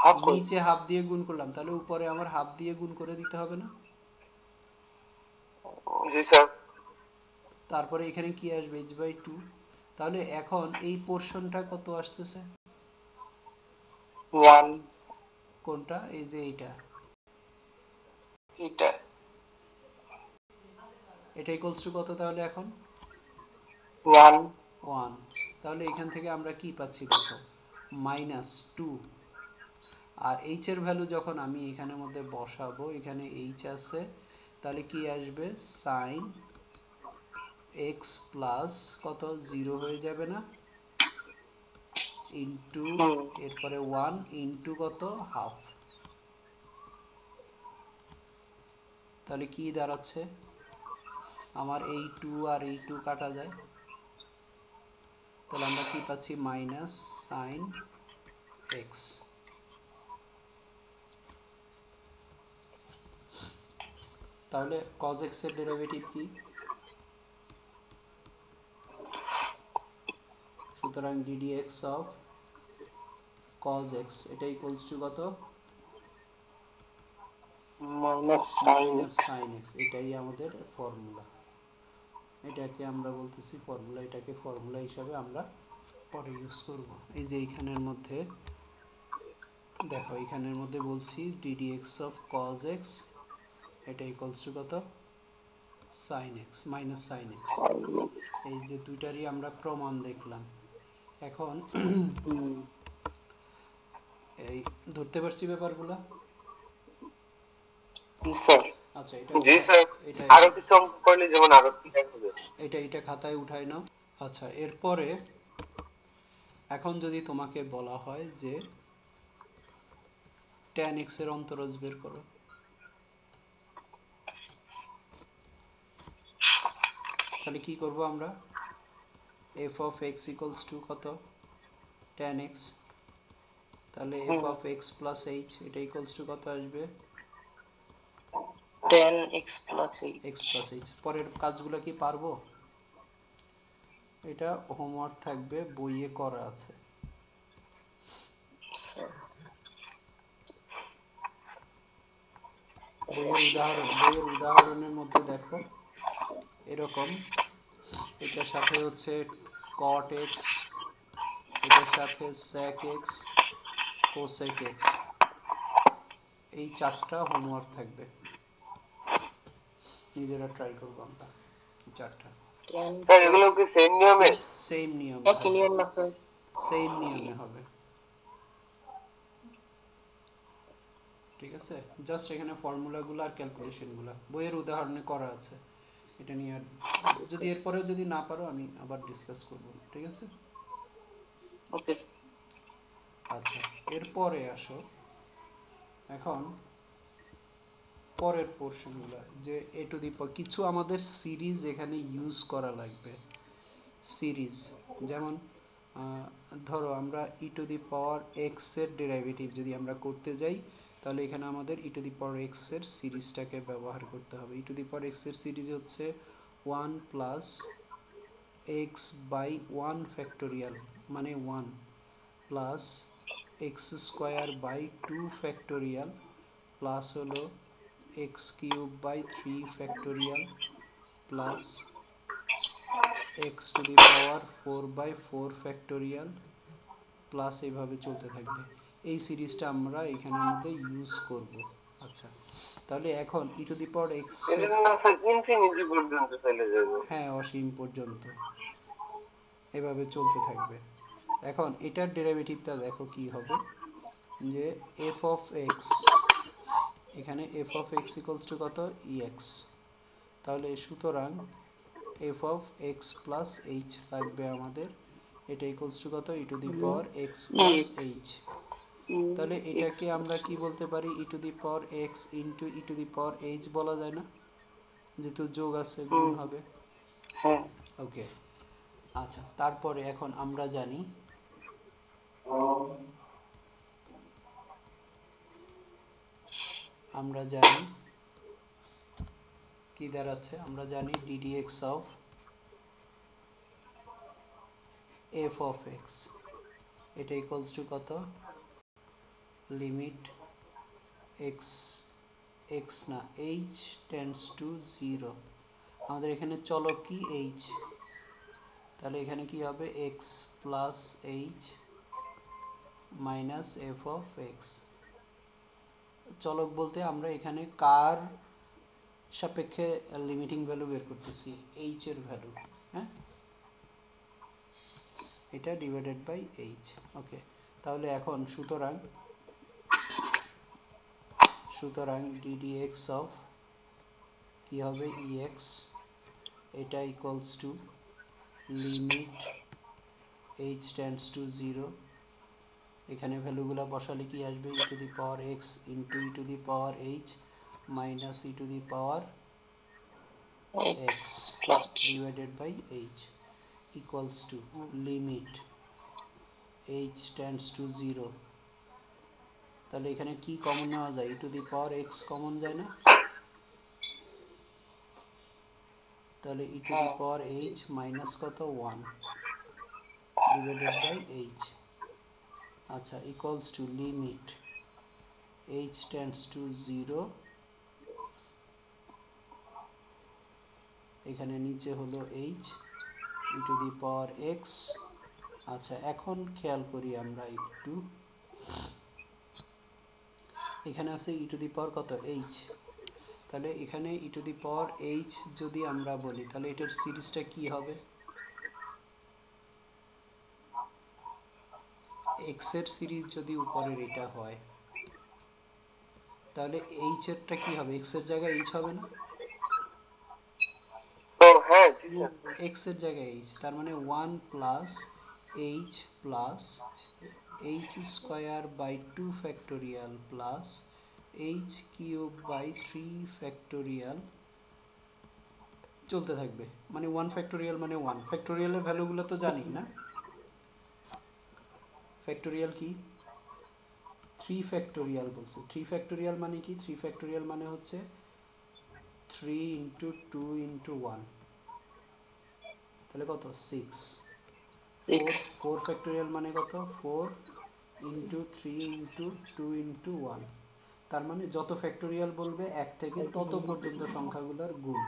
হাফ কই? নিচে হাফ দিয়ে গুণ করলাম, তাহলে উপরে আমার হাফ দিয়ে গুণ করে দিতে হবে না? জি স্যার। তারপরে এখানে কি আসবে, এইচ বাই টু। তাহলে এখন এই পোর্শনটা কত আসতেছে, 1। কোনটা, এই যে এইটা, এটা এটা ইকুয়ালস টু কত তাহলে এখন, 1। 1। তাহলে এখান থেকে আমরা কি পাচ্ছি দেখো, মাইনাস টু। আর এইচ এর ভ্যালু যখন আমি এখানের মধ্যে বসাবো, এখানে এইচ আছে, তাহলে কি আসবে, সাইন এক্স প্লাস কত, জিরো হয়ে যাবে না, ইন্টু, হুম এরপরে 1 ইন্টু কত, হাফ। তাহলে কি দাঁড়াচ্ছে, আমার এই টু আর এই টু কাটা যায়, তাহলে আমরা কি পাচ্ছি, মাইনাস সাইন এক্স। তাহলে cos x এর ডেরিভেটিভ কি, সুতরাং ddx অফ cos x, এটা ইকুয়ালস টু কত, minus sine minus X. Sine X. এটাই আমাদের ফর্মুলা, এটাকে আমরা বলতেছি ফর্মুলা, এটাকে ফর্মুলা হিসাবে আমরা পরে ইউজ করব। এই যে এইখানের মধ্যে দেখো, এইখানের মধ্যে বলছি ddx অফ cos x, এটা ইকুয়ালস টু কত, sine X, minus sine X. এই যে দুইটারই আমরা প্রমাণ দেখলাম। এখন এই ধরতে পারছি ব্যাপারগুলো। স্যার আচ্ছা, এটা জি স্যার। এটা আরো কিছু অঙ্ক করলে যেমন আরো ক্লিয়ার হবে। এটা খাতায় উঠাই নাও। আচ্ছা, এরপরে এখন যদি তোমাকে বলা হয় যে tan x এর অন্তরজ বের করো, তাহলে কি করব আমরা, f of x equals to কত, tan x, তাহলে f of x plus h, এটা equals to কত আসবে, tan x plus x plus h। পরের কাজগুলো কি পারবো, এটা হোমওয়ার্ক থাকবে, বইয়ে করা আছে। বইয়ের উদাহরণের মধ্যে দেখো এরকম, এটার সাথে হচ্ছে cot x, এটার সাথে sec x, cosec x, এই চারটা হোমওয়ার্ক থাকবে, নিজেরা ট্রাই করবো আমরা চারটা। স্যার এগুলো কি সেম নিয়মে? সেম নিয়ম, একই নিয়ম না স্যার? সেম নিয়মে হবে, ঠিক আছে? জাস্ট এখানে ফর্মুলাগুলো আর ক্যালকুলেশনগুলো বইয়ের উদাহরণে করা আছে, এটা নিয়ে আর যদি এরপরেও যদি না পারো আমি আবার ডিসকাস করব, ঠিক আছে? ওকে। আচ্ছা, এরপরে আসো এখন পরের পোর্শনগুলো, যে এ টু দি পাওয়ার কিছু আমাদের সিরিজ এখানে ইউজ করা লাগবে। সিরিজ যেমন ধরো আমরা ই টু দি পাওয়ার এক্স এর ডেরিভেটিভ যদি আমরা করতে যাই, তাহলে এখানে আমাদের ই টু দি পাওয়ার এক্স এর সিরিজটাকে ব্যবহার করতে হবে। E to the power x এর সিরিজ হচ্ছে 1 প্লাস এক্স বাই 1 ফ্যাক্টোরিয়াল মানে 1 plus x square by 2 factorial plus হলো x cube by 3 factorial plus x to the power 4/4 factorial plus এইভাবে চলতে থাকবে। এই সিরিজটা আমরা এখানের মধ্যে ইউজ করব। আচ্ছা, তাহলে এখন ই টু দি পাওয়ার এক্স এটা না স্যার ইনফিনিটি পর্যন্ত চলে যাবে। হ্যাঁ, অসীম পর্যন্ত এভাবে চলতে থাকবে। এখন এটার ডেরিভেটিভটা দেখো কি হবে, যে এফ অফ এক্স, এখানে f of x equals to কত, ই এক্স। তাহলে সুতরাং f of x plus h লাগবে আমাদের, এটা ইকুয়ালস টু কত, e to the power x plus h. তাহলে এটাকে আমরা কি বলতে পারি, e to the power x into e to the power h বলা যায় না, যেহেতু যোগ আছে গুণ হবে। হ্যাঁ ওকে, আচ্ছা, তারপরে এখন আমরা জানি কি দাঁড়াচ্ছে, আমরা জানি ddx of F of x, এটা ইকুয়ালস টু কত, লিমিট এক্স এক্স না এইচ টেন্ডস টু 0। আমাদের এখানে চলক কি এইচ, তাহলে এখানে কি হবে X plus H minus f of x. চলক বলতে আমরা এখানে কার সাপেক্ষে লিমিটিং ভ্যালু বের করতেছি, এইচ এর ভ্যালু, হ্যাঁ, এটা ডিভাইডেড বাই এইচ। ওকে, তাহলে এখন সুতরাং ddx অফ কি হবে ex, এটা equals to limit h tends to 0, এখানে ভ্যালুগুলো বসালে কি আসবে, e to the power x into e to the power h minus e to the power x divided by h equals to limit h tends to 0। তাহলে এখানে কি common নেওয়া যায়, e to the power x common যায় না, তাহলে e to the power h minus কত 1 divided by h. আচ্ছা, equals to limit h tends to 0, এখানে নিচে হলো h E to the power x. আচ্ছা, এখন খেয়াল করি আমরা একটু, এখানে আছে ই টু দি পাওয়ার কত এইচ, তাহলে এখানে ই টু দি পাওয়ার এইচ যদি আমরা বলি, তাহলে এটার সিরিজটা কি হবে, এক্স এর সিরিজ যদি উপরের এটা হয়, তাহলে এইচ এরটা কি হবে, এক্স এর জায়গায় এইচ হবে না, ও হ্যাঁ জি স্যার। এক্স এর জায়গায় এইচ, তার মানে 1 plus H plus H square by 2 factorial plus H cube by 3 factorial চলতে থাকবে, মানে 1 ফ্যাক্টোরিয়াল মানে 1 ফ্যাক্টোরিয়ালের ভ্যালুগুলো তো জানি না, ফ্যাক্টোরিয়াল কি 3 ফ্যাক্টোরিয়াল বলছে, 3 ফ্যাক্টোরিয়াল মানে কি, 3 ফ্যাক্টোরিয়াল মানে হচ্ছে 3 ইন্টু 2 ইন্টু 1, তাহলে কত 6। 4 ফ্যাক্টোরিয়াল মানে কত 4 ইন্টু 3 ইন্টু 2 ইন্টু 1, তার মানে যত ফ্যাক্টোরিয়াল বলবে 1 থেকে তত পর্যন্ত সংখ্যাগুলোর গুণ।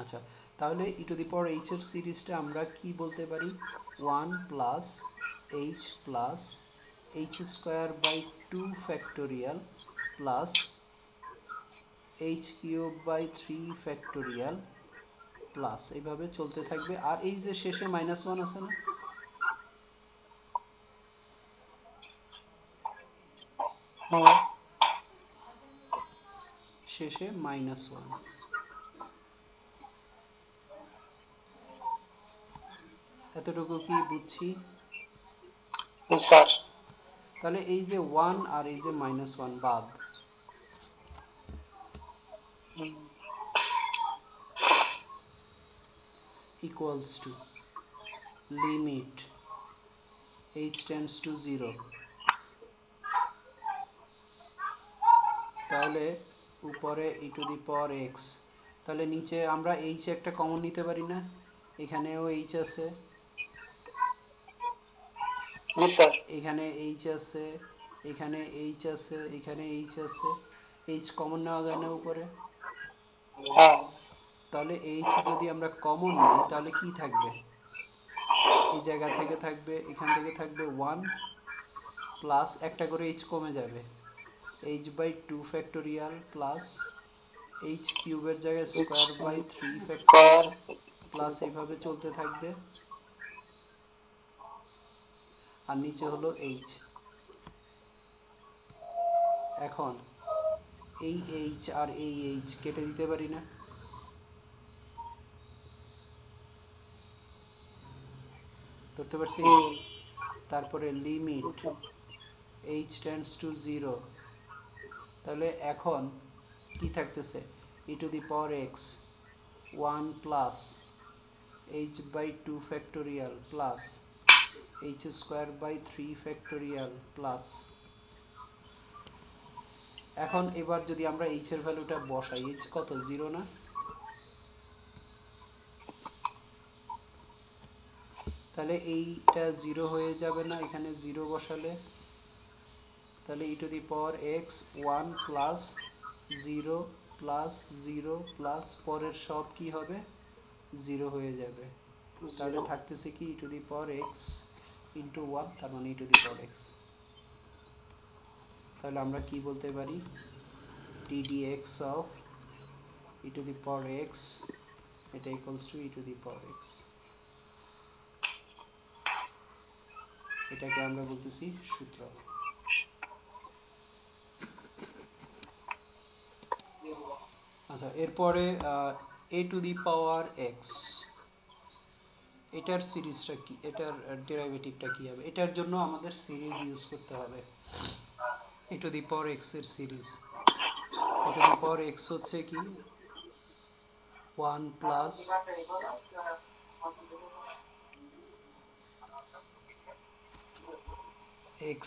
আচ্ছা, তাহলে e to the power H এর সিরিজটা আমরা কি বলতে পারি, 1 plus H plus H square by 2 factorial plus H cube by 3 factorial plus এইভাবে চলতে থাকবে। আর এই যে শেষে -1 আছে না, শেষে -1, এতটুকু কি বুঝছি? স্যার তাহলে এই যে 1 আর এই যে -1 বাদ, equals to limit h tends to 0, তাহলে উপরে e to the power x, তাহলে নিচে আমরা h একটা কমন নিতে পারি না? এখানেও h আছে, জি স্যার এখানে h আছে, এখানে h আছে, এখানে h আছে, h কমন নেওয়া যায় না উপরে? হ্যাঁ তাহলে h যদি আমরা কমন নিই তাহলে কি থাকবে? এই জায়গা থেকে থাকবে, এখান থেকে থাকবে 1 প্লাস একটা করে h কমে যাবে, h by 2 factorial plus h কিউবের জায়গায় square by 3 square factorial plus এইভাবে চলতে থাকবে, আর নিচে হলো h। এখন এই h আর এই h কেটে দিতে পারি না? ধরতে পারছি? তারপরে লিমিট h টেন্ডস টু 0, তাহলে এখন কি থাকতেছে? e to the power x 1 plus h by 2 factorial plus h square by 3 factorial plus, এখন এবার যদি আমরা h এর ভ্যালুটা বসাই, h কত? 0 না? তাহলে এইটা 0 হয়ে যাবে না এখানে 0 বসালে? তাহলে e to the power x 1 plus 0 plus 0 plus পরের সব কি হবে? 0 হয়ে যাবে। তাহলে থাকতেছে কি e to the power x into 1, তার মানে e to the power x। তাহলে আমরা কি বলতে পারি? ddx of e to the power x, এটা equals two e to the power x। এটাকে আমরা বলতেছি সূত্র। আচ্ছা, এরপরে a to the power x, এটার সিরিজটা কি, এটার ডেরিভেটিভটা কি হবে? এটার জন্য আমাদের সিরিজ ইউজ করতে হবে। a to the power x এর series, a to the power x হচ্ছে কি 1 plus x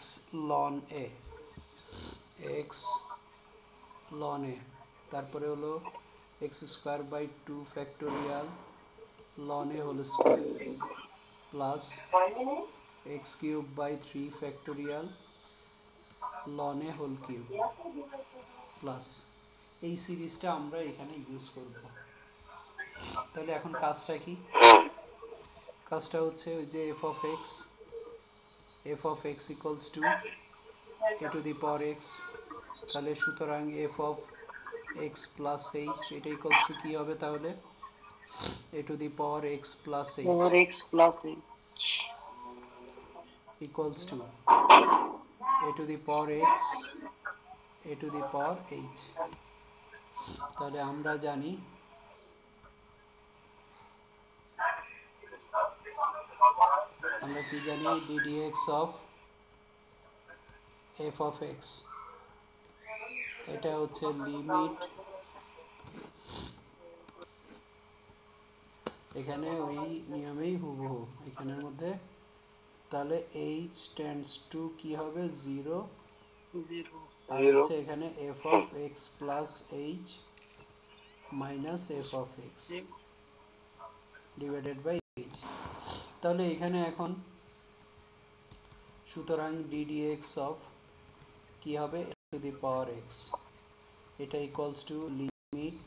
ln a, x ln a, তারপরে হলো x square by 2 factorial ln a whole square plus x cube by 3 factorial ln a whole cube plus, এই সিরিজটা আমরা এখানে use করব। তাহলে এখন কাজটা কি? কাজটা হচ্ছে ওই যে f of x equals to a to the power x, তাহলে সুতরাং f of x plus h, এটা ইকুয়ালস টু কি হবে তাহলে? a to the power x plus h over x plus H equals to a to the power x a to the power h। তাহলে আমরা জানি আমরা কি জানি? ddx of f of x, এটা হচ্ছে লিমিট, এখানে ওই নিয়মেই হুবহু এখানের মধ্যে, তাহলে h টেন্ডস টু কি হবে? 0, আর হচ্ছে এখানে f of x plus h minus f of x divided by h। তাহলে এখানে এখন সুতরাং ddx of কি হবে? a to the power x, এটা equals to limit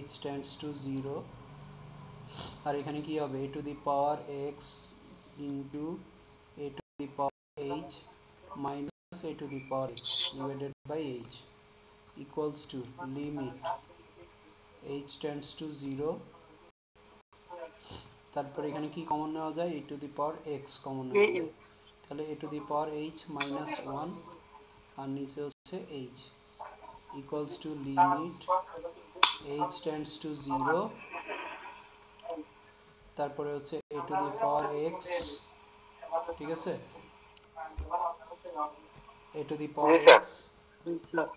h tends to 0, আর এখানে কি হবে? a to the power x into a to the power h minus a to the power x divided by h equals to limit h tends to 0, তারপর এখানে কি common নেওয়া যায়? a to the power x common নেওয়া যায়, তাহলে a to the power h minus 1, আর নিচে হচ্ছে h equals to limit h tends to 0 তারপরে হচ্ছে a to the power x, ঠিক আছে, a to the G power sir. x। G sir.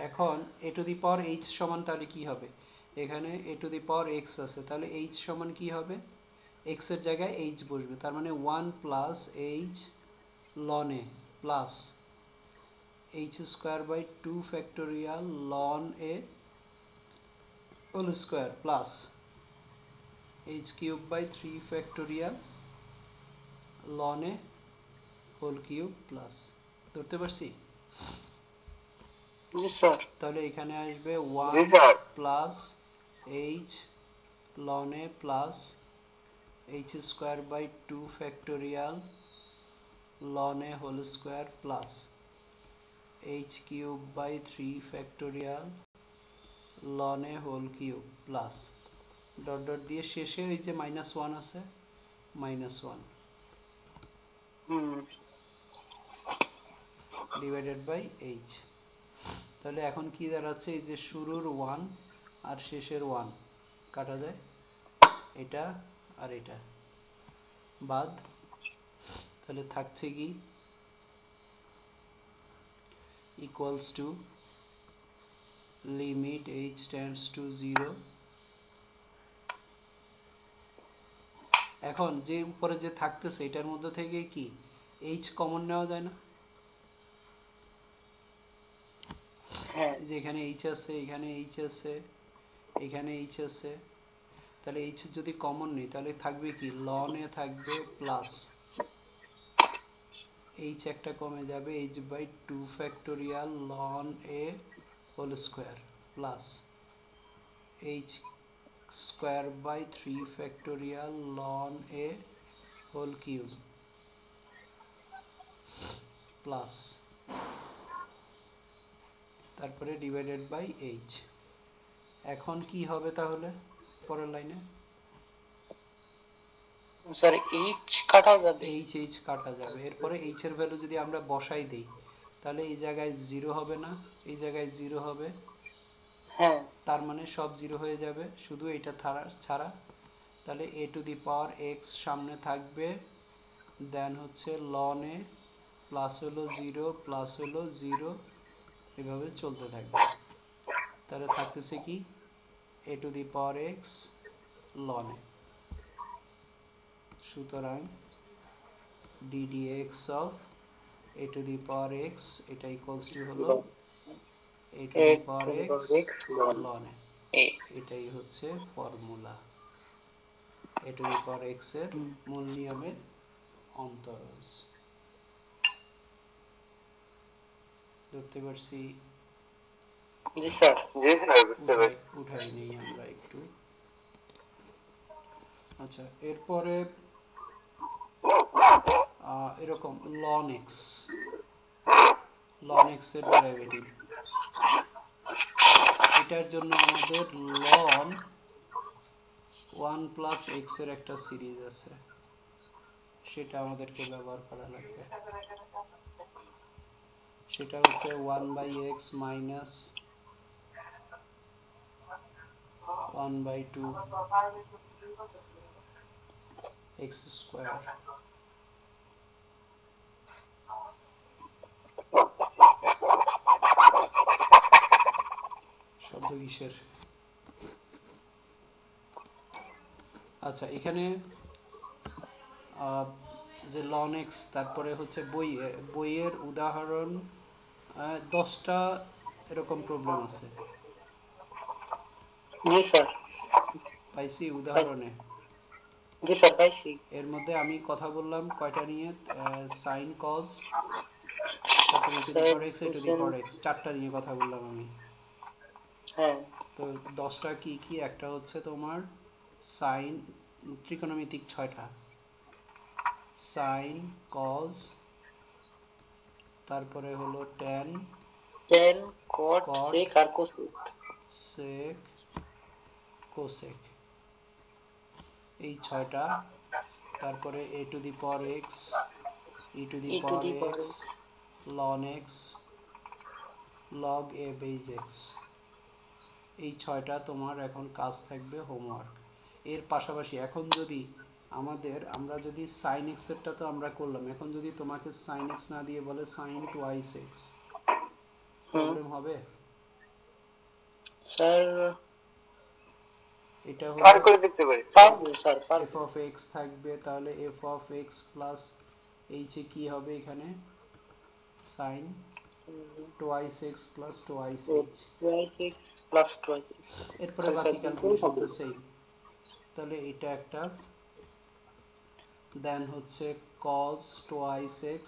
এখন a to the power h সমান তাহলে কি হবে, এখানে a to the power x আছে, তাহলে h সমান কি হবে, x এর জায়গায় h বসবে, তার মানে 1 plus h ln a plus h square by 2 factorial ln a whole square plus h cube by 3 factorial ln a whole cube plus, ধরতে পারছি? জি স্যার। তাহলে এখানে আসবে জি 1 sir. Plus h ln a plus h square by 2 factorial ln a whole square plus h cube by 3 factorial ln a whole cube plus dot dot দিয়ে শেষে এই যে -1 আছে, -1 ডিভাইডেড বাই h। তাহলে এখন কি দাঁড়াচ্ছে, এই যে শুরুর 1 আর শেষের 1 কাটা যায়, এটা আর এটা বাদ, তাহলে থাকছে কি equals to limit h tends to 0। এখন যে উপরে যে থাকতেছে এটার মধ্যে থেকে কি h কমন নেওয়া যায় না, হ্যাঁ। যে এখানে h আছে, এখানে h আছে, এখানে h আছে, তাহলে h যদি কমন নেই তাহলে থাকবে কি ln a থাকবে প্লাস h একটা কমে যাবে h by 2 factorial ln a whole square plus h square by 3 factorial ln a whole cube plus তারপরে ডিভাইডেড বাই h। এখন কি হবে তাহলে পরের লাইনে, স্যার এইচ কাটা যাবে। h কাটা যাবে, এরপরে h এর ভ্যালু যদি আমরা বসাই দিই তাহলে এই জায়গায় 0 হবে না, এই জায়গায় 0 হবে, হ্যাঁ। তার মানে সব 0 হয়ে যাবে শুধু এটা ছাড়া। তাহলে a to the power x সামনে থাকবে, দেন হচ্ছে ln a প্লাস হলো 0 প্লাস হলো 0, এভাবে চলতে থাকবে। তাহলে থাকতেছে কি a to the power x ln a। সুতরাং ddx of a to the power x এটা ইকুয়ালস টু হলো a to the power x ln a। এটাই হচ্ছে formula a to the power x এর মূল নিয়মের অন্তরজ। ধরতে পারছি? জি স্যার। জি স্যার, বুঝতে পারছি। উঠাই নেই আমরা একটু। আচ্ছা, এরপরে এরকম ln x, ln x এর ডেরিভেটিভ, এটার জন্য আমাদের ln 1 প্লাস x এর একটা সিরিজ আছে, সেটা আমাদেরকে ব্যবহার করা লাগবে। সেটা হচ্ছে 1 by X minus 1 by 2 X square. শব্দ কিসের? আচ্ছা, এখানে যে ln x, তারপরে হচ্ছে বইয়ের উদাহরণ 10টা এরকম প্রবলেম আছে, জি স্যার। পাইছি উদাহরণে। জি স্যার পাইছি। এর মধ্যে আমি কথা বললাম কয়টা নিয়ে, সাইন কজ, তারপরে e to the power x, e to the power x, 4টা নিয়ে কথা বললাম আমি। হ্যাঁ। তো 10টা কি কি, একটা হচ্ছে তোমার সাইন, ত্রিকোণমিতিক 6টা, সাইন কজ, তারপরে হলো ট্যান, কট, সেক আর কোসেক। সেক, কোসেক, এই 6টা। তারপরে a to the power x, e to the power x, ln x, log a base x, এই 6টা তোমার এখন কাজ থাকবে হোমওয়ার্ক। এর পাশাপাশি এখন যদি আমরা যদি sin x এরটা তো আমরা করলাম, এখন যদি তোমাকে sin x না দিয়ে বলে sin twice x, প্রবলেম হবে? স্যার এটা বার হলো করে দেখতে পারি। পারবো স্যার, f পারবো। of x থাকবে, তাহলে f of x plus h এ কি হবে এখানে sin twice x plus twice h, x plus 2x। এরপরে তাহলে বাকি স্যার ক্যালকুলেশন তো সেম। তাহলে এটা একটা, দেন হচ্ছে cos twice x,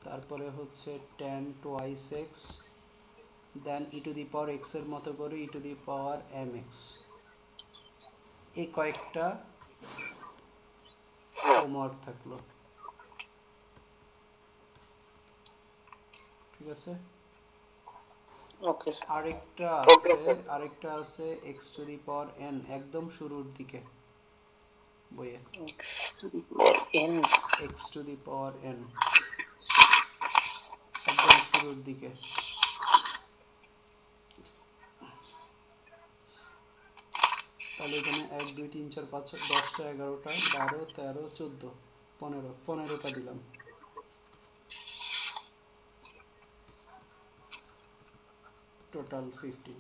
তারপরে হচ্ছে tan twice x, then e to the power x এর মতো করে e to the power mx। এই কয়েকটা হোমওয়ার্ক থাকলো, ঠিক আছে? Okay sir. আরেকটা আছে x to the power n, একদম শুরুর দিকে বইয়ে, x to the power n। x to the power n একদম শুরুর দিকে। তাহলে এখানে 1 2 3 4 5 6 10টা 11টা 12 13 14 15 15টা দিলাম। টোটাল 15,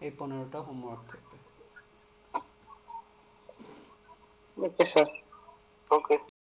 এই 15টা হোমওয়ার্ক থাকবে। Okay sir.